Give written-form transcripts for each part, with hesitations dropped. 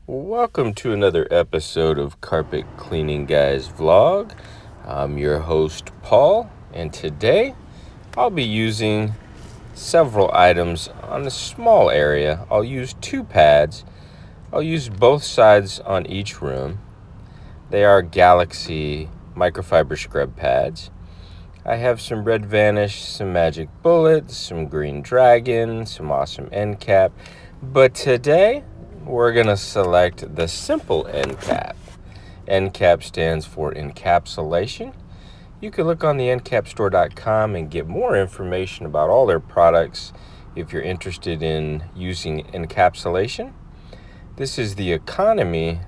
Welcome to another episode of Carpet Cleaning Guys Vlog. I'm your host, Paul, and today I'll be using several items on a small area. I'll use two pads. I'll use both sides on each room. They are Galaxy microfiber scrub pads. I have some Red Vanish, some Magic Bullets, some Green Dragon, some awesome end cap. But today, we're going to select the simple end cap. End cap stands for Encapsulation. You can look on the Encapstore.com and get more information about all their products if you're interested in using encapsulation. This is the economy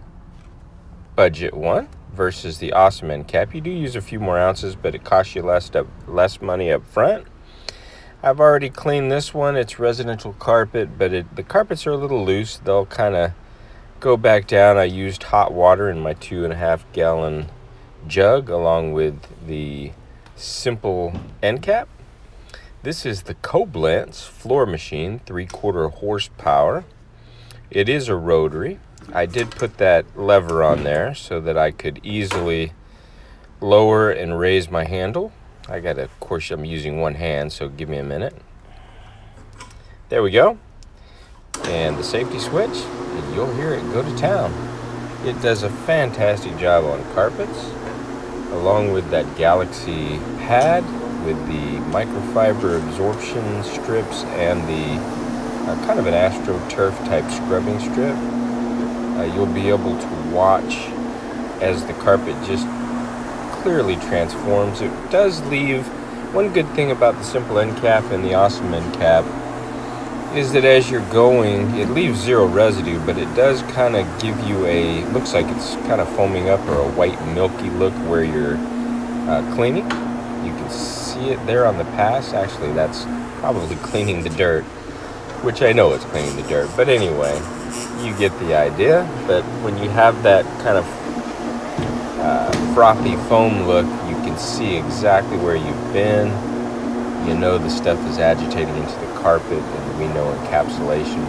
budget one versus the awesome end cap. You do use a few more ounces, but it costs you less money up front. I've already cleaned this one. It's residential carpet, but the carpets are a little loose. They'll kind of go back down. I used hot water in my 2.5 gallon jug along with the simple end cap. This is the Koblenz floor machine, 3/4 horsepower. It is a rotary. I did put that lever on there so that I could easily lower and raise my handle. Of course, I'm using one hand, so give me a minute. There we go. And the safety switch, and you'll hear it go to town. It does a fantastic job on carpets, along with that Galaxy pad with the microfiber absorption strips and the kind of an AstroTurf type scrubbing strip. You'll be able to watch as the carpet just clearly transforms. It does leave one good thing about the simple end cap and the awesome end cap is that as you're going, it leaves zero residue, but it does kind of give you looks like it's kind of foaming up or a white milky look where you're cleaning. You can see it there on the pass. Actually, that's probably cleaning the dirt, which I know it's cleaning the dirt, but anyway, you get the idea. But when you have that kind of frothy foam look, you can see exactly where you've been. You know the stuff is agitating into the carpet, and we know encapsulation.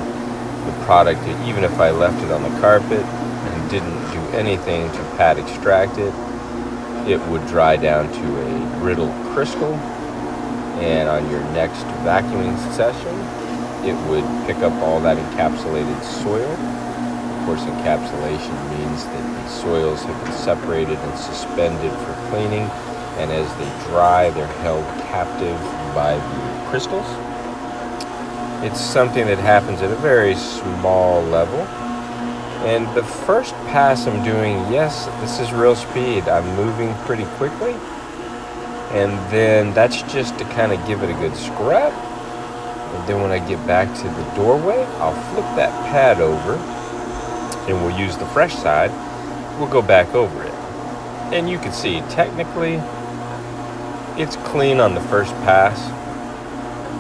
The product, even if I left it on the carpet and didn't do anything to pad extract it, it would dry down to a brittle crystal, and on your next vacuuming session, it would pick up all that encapsulated soil. Of course, encapsulation means that the soils have been separated and suspended for cleaning, and as they dry, they're held captive by the crystals. It's something that happens at a very small level. And the first pass I'm doing, yes, this is real speed. I'm moving pretty quickly. And then that's just to kind of give it a good scrub. And then when I get back to the doorway, I'll flip that pad over, and we'll use the fresh side. We'll go back over it. And you can see, technically, it's clean on the first pass.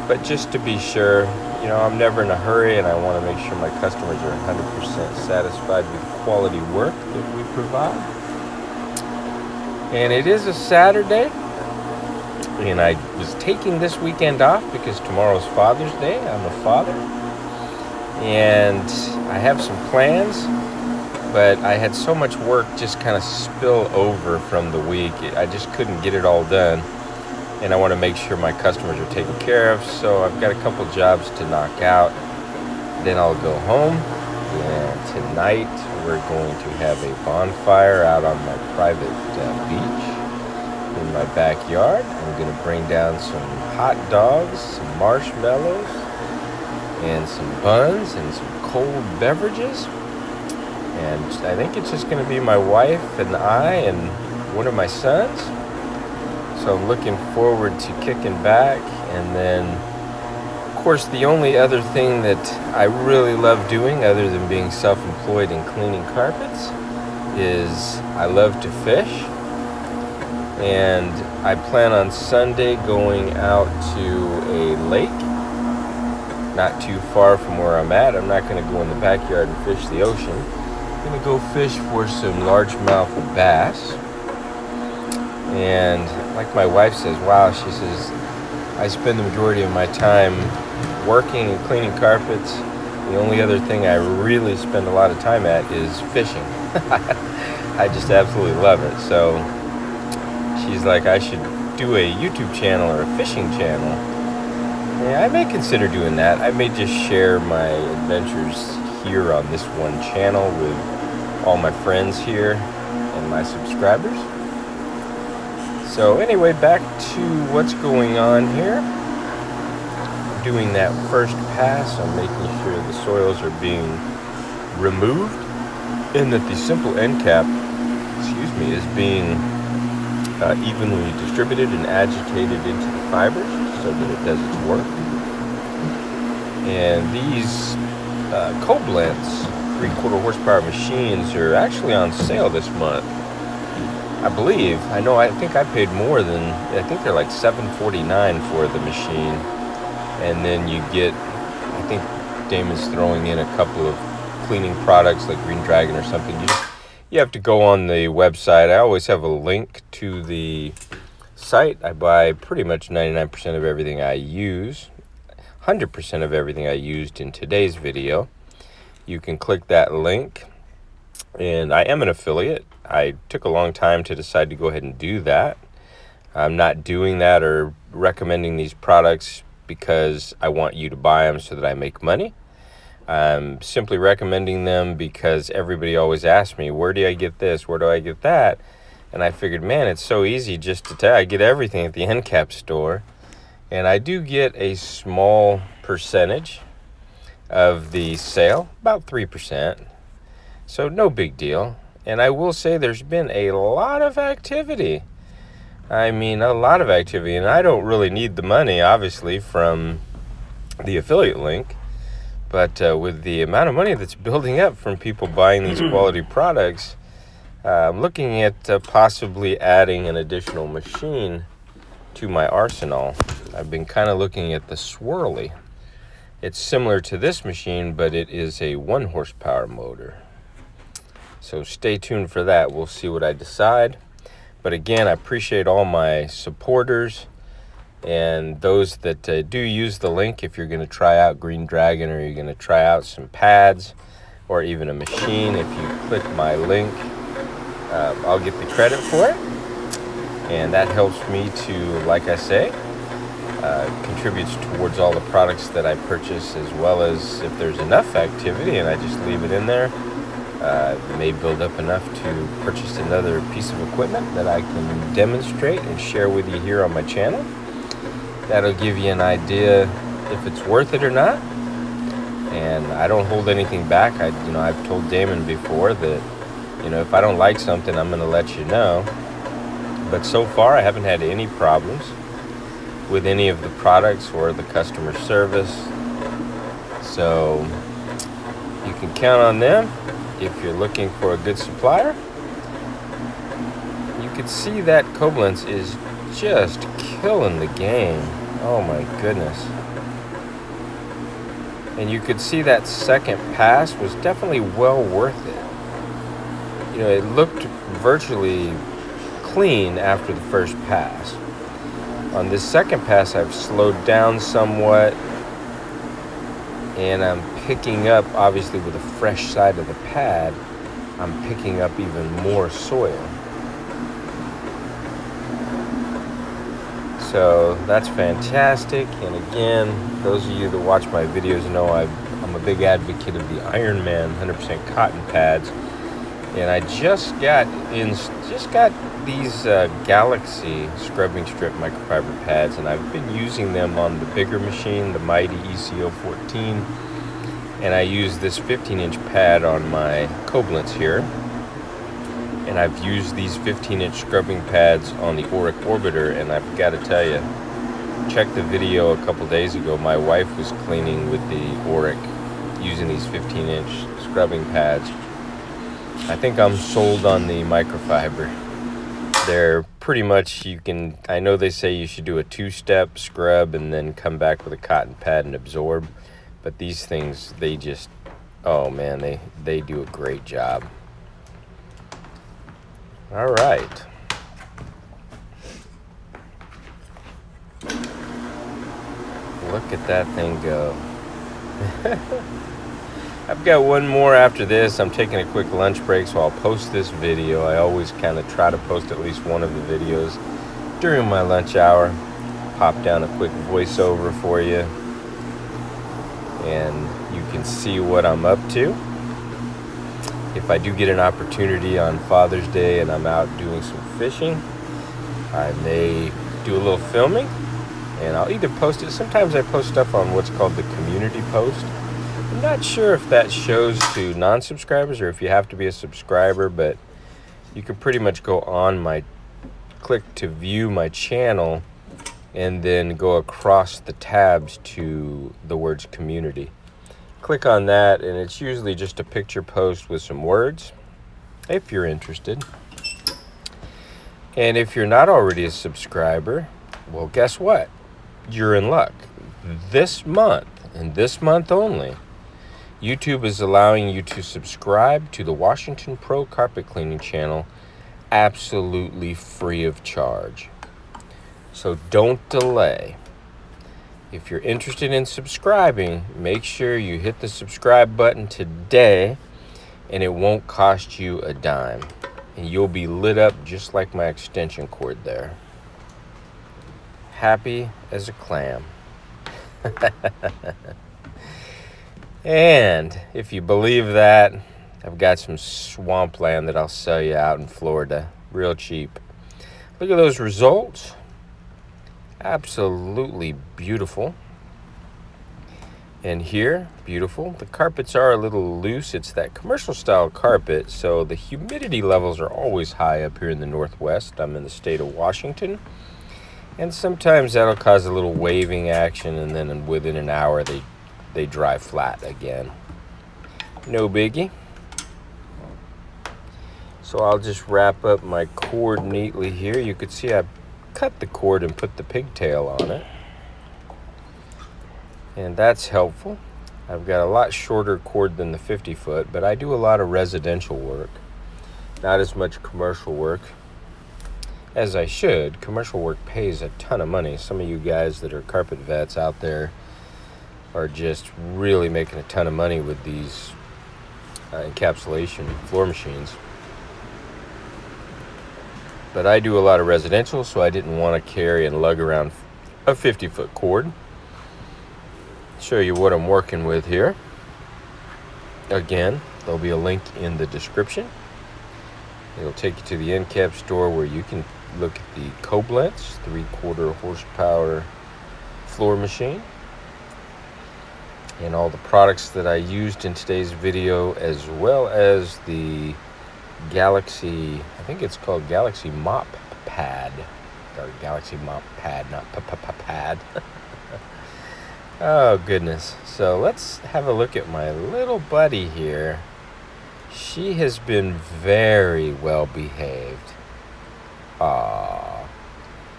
But just to be sure, I'm never in a hurry, and I want to make sure my customers are 100% satisfied with the quality work that we provide. And it is a Saturday, and I was taking this weekend off because tomorrow's Father's Day. I'm a father, and I have some plans, but I had so much work just kind of spill over from the week. I just couldn't get it all done, and I want to make sure my customers are taken care of, so I've got a couple jobs to knock out. Then I'll go home, and tonight we're going to have a bonfire out on my private beach in my backyard. I'm going to bring down some hot dogs, some marshmallows, and some buns, and some cold beverages. And I think it's just going to be my wife and I and one of my sons. So I'm looking forward to kicking back. And then, of course, the only other thing that I really love doing other than being self-employed and cleaning carpets is I love to fish. And I plan on Sunday going out to a lake, not too far from where I'm at. I'm not going to go in the backyard and fish the ocean. I'm going to go fish for some largemouth bass. And like my wife says, wow, she says, I spend the majority of my time working and cleaning carpets, The only other thing I really spend a lot of time at is fishing. I just absolutely love it. So she's like, I should do a YouTube channel or a fishing channel. Yeah, I may consider doing that. I may just share my adventures here on this one channel with all my friends here and my subscribers. So anyway, back to what's going on here. Doing that first pass, I'm making sure the soils are being removed and that the simple end cap, is being evenly distributed and agitated into the fibers so that it does its work. And these Koblenz 3/4 horsepower machines are actually on sale this month. I believe. I think I paid more than, I think they're like $7.49 for the machine. And then you get, I think Damon's throwing in a couple of cleaning products like Green Dragon or something. You have to go on the website. I always have a link to the site. I buy pretty much 99% of everything I use, 100% of everything I used in today's video. You can click that link, and I am an affiliate. I took a long time to decide to go ahead and do that. I'm not doing that or recommending these products because I want you to buy them so that I make money. I'm simply recommending them because everybody always asks me, where do I get this? Where do I get that? And I figured, man, it's so easy just to tell. I get everything at the Encapstore. And I do get a small percentage of the sale, about 3%. So no big deal. And I will say there's been a lot of activity. I mean, a lot of activity, and I don't really need the money, obviously, from the affiliate link, but with the amount of money that's building up from people buying these quality products, I'm looking at possibly adding an additional machine to my arsenal. I've been kind of looking at the Swirly. It's similar to this machine, but it is a 1 horsepower motor. So stay tuned for that. We'll see what I decide. But again, I appreciate all my supporters and those that do use the link. If you're going to try out Green Dragon or you're going to try out some pads or even a machine, if you click my link, I'll get the credit for it. And that helps me to, like I say, contributes towards all the products that I purchase, as well as if there's enough activity and I just leave it in there, may build up enough to purchase another piece of equipment that I can demonstrate and share with you here on my channel. That'll give you an idea if it's worth it or not. And I don't hold anything back. I've told Damon before that, if I don't like something, I'm going to let you know. But so far, I haven't had any problems with any of the products or the customer service. So you can count on them. If you're looking for a good supplier, you can see that Koblenz is just killing the game. Oh my goodness. And you could see that second pass was definitely well worth it. It looked virtually clean after the first pass. On this second pass, I've slowed down somewhat, and I'm picking up, obviously with the fresh side of the pad, I'm picking up even more soil. So that's fantastic. And again, those of you that watch my videos know I'm a big advocate of the Ironman 100% cotton pads. And I just got these Galaxy scrubbing strip microfiber pads, and I've been using them on the bigger machine, the Mighty ECO 14. And I use this 15-inch pad on my Koblenz here. And I've used these 15-inch scrubbing pads on the Auric Orbiter, and I've got to tell you, check the video a couple days ago. My wife was cleaning with the Auric using these 15-inch scrubbing pads. I think I'm sold on the microfiber. They're pretty much, I know they say you should do a 2-step scrub and then come back with a cotton pad and absorb. But these things, they just, oh man, they do a great job. All right. Look at that thing go. I've got one more after this. I'm taking a quick lunch break, so I'll post this video. I always kind of try to post at least one of the videos during my lunch hour. Pop down a quick voiceover for you, and you can see what I'm up to. If I do get an opportunity on Father's Day and I'm out doing some fishing, I may do a little filming, and I'll either post it. Sometimes I post stuff on what's called the community post. I'm not sure if that shows to non-subscribers or if you have to be a subscriber, but you can pretty much go on click to view my channel and then go across the tabs to the words community. Click on that, and it's usually just a picture post with some words, if you're interested. And if you're not already a subscriber, well, guess what? You're in luck. This month, and this month only, YouTube is allowing you to subscribe to the Washington Pro Carpet Cleaning channel absolutely free of charge. So don't delay. If you're interested in subscribing, make sure you hit the subscribe button today, and it won't cost you a dime. And you'll be lit up just like my extension cord there. Happy as a clam. And if you believe that, I've got some swampland that I'll sell you out in Florida, real cheap. Look at those results. Absolutely beautiful. And here, beautiful. The carpets are a little loose. It's that commercial style carpet, so the humidity levels are always high up here in the Northwest. I'm in the state of Washington. And sometimes that'll cause a little waving action, and then within an hour they dry flat again. No biggie. So I'll just wrap up my cord neatly here. You could see I cut the cord and put the pigtail on it. And that's helpful. I've got a lot shorter cord than the 50 foot, but I do a lot of residential work. Not as much commercial work as I should. Commercial work pays a ton of money. Some of you guys that are carpet vets out there are just really making a ton of money with these encapsulation floor machines. But I do a lot of residential, so I didn't want to carry and lug around a 50-foot cord. Show you what I'm working with here. Again, there'll be a link in the description. It'll take you to the Encapstore where you can look at the Koblenz 3/4 horsepower floor machine and all the products that I used in today's video, as well as the Galaxy, I think it's called Galaxy Mop Pad, or Galaxy Mop Pad, not pad. Oh goodness. So let's have a look at my little buddy here. She has been very well behaved.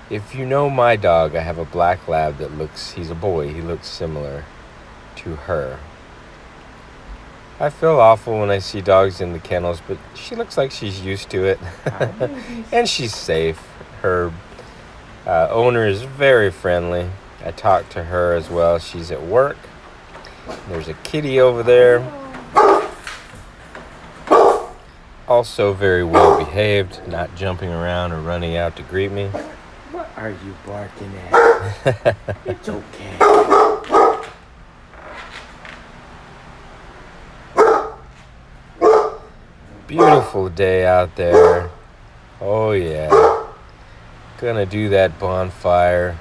If you know my dog, I have a black lab that he's a boy, he looks similar to her. I feel awful when I see dogs in the kennels, but she looks like she's used to it. And she's safe. Her owner is very friendly. I talked to her as well. She's at work. There's a kitty over there. Also very well behaved, not jumping around or running out to greet me. What are you barking at? It's okay. Beautiful day out there. Oh yeah. Gonna do that bonfire,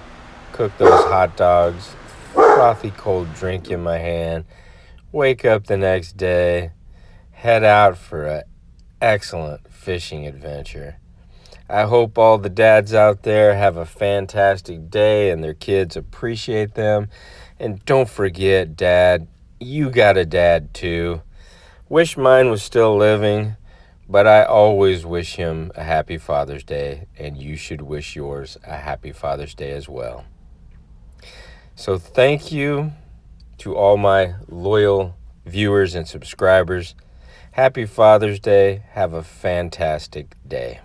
cook those hot dogs, frothy cold drink in my hand, wake up the next day, head out for an excellent fishing adventure. I hope all the dads out there have a fantastic day and their kids appreciate them. And don't forget, Dad, you got a dad too. Wish mine was still living, but I always wish him a happy Father's Day, and you should wish yours a happy Father's Day as well. So thank you to all my loyal viewers and subscribers. Happy Father's Day. Have a fantastic day.